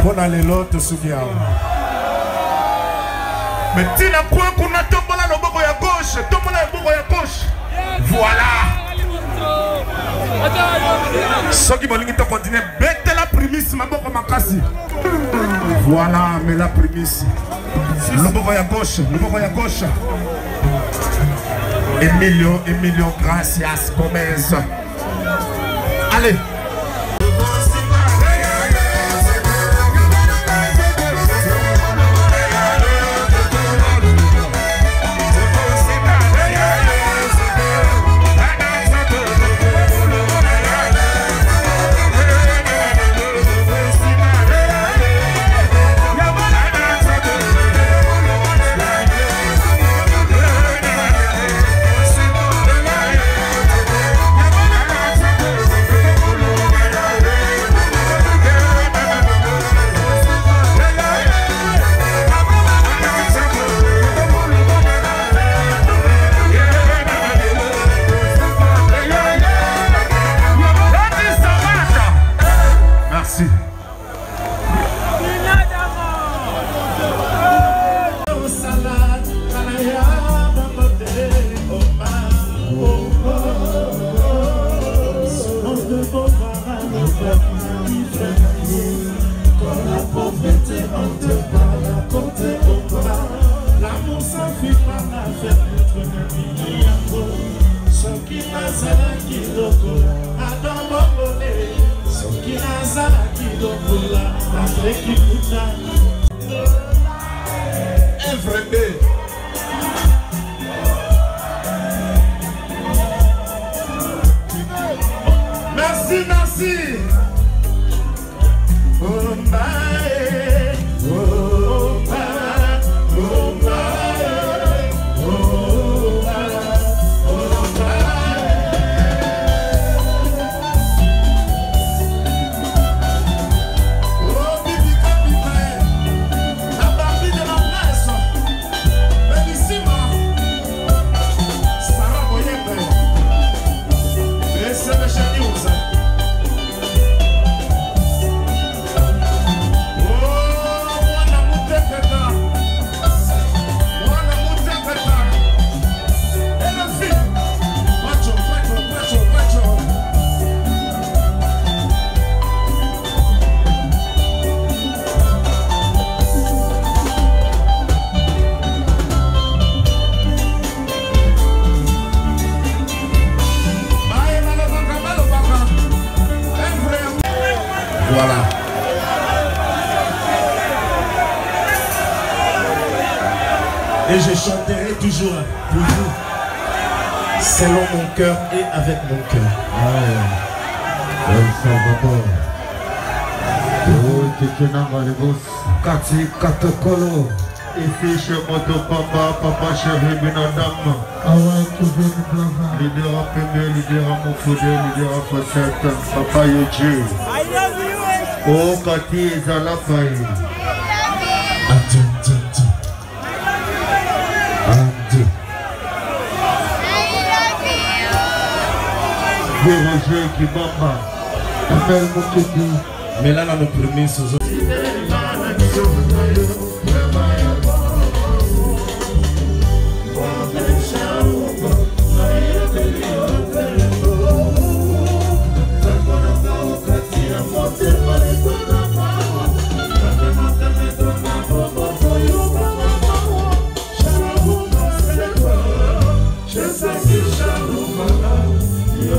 Pour aller l'autre souviens. Mais tina quoi qu'on a tombola le boko à gauche, tombola le boko à gauche. Voilà. Ce qui m'a dit que continuer, bête la prémisse, ma boko makasi. Voilà, mais la prémisse. Le boko à gauche, le boko à gauche. Emilio, gracias, Gomez. Allez. Merci. Voilà. Et je chanterai toujours pour vous, selon mon cœur et avec mon cœur. Ici moto papa chéri binadam. Leader à Pembe, leader à Moufoude, leader à Facette, papa Yoji. Oh Kati Zalapai. Roger Kibamba. Appelle Moukedi. Mais là, on a promis ce jour. Yo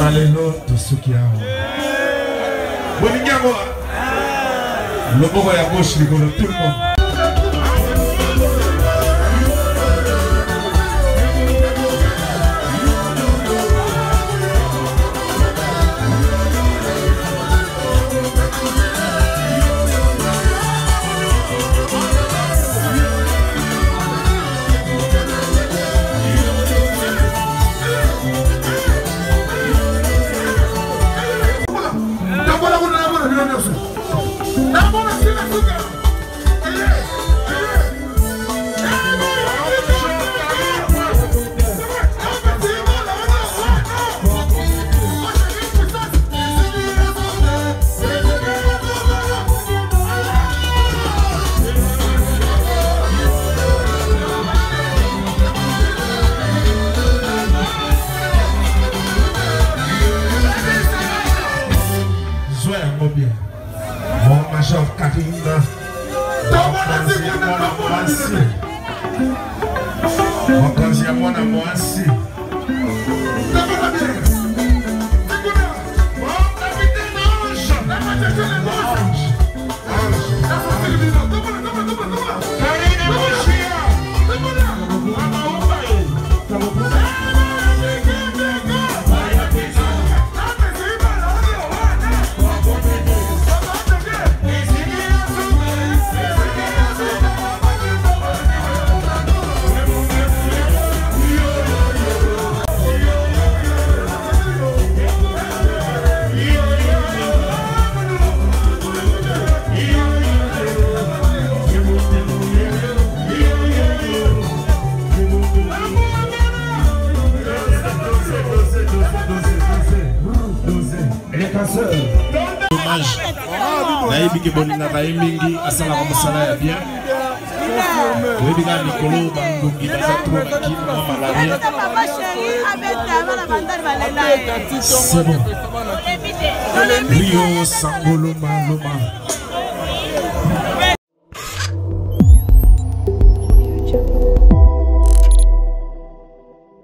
Alléluia, tout ce qui a. Le bon à gauche, tout le monde. Mon major Karinda, mon candidat moi na moi aussi. Dommage. Naïbi qui boninga mingi asala comme ça là bien. Oui, bien Nicolo Bangungi Bazatro qui malaria. C'est bon. Rio Sangolo Maloma.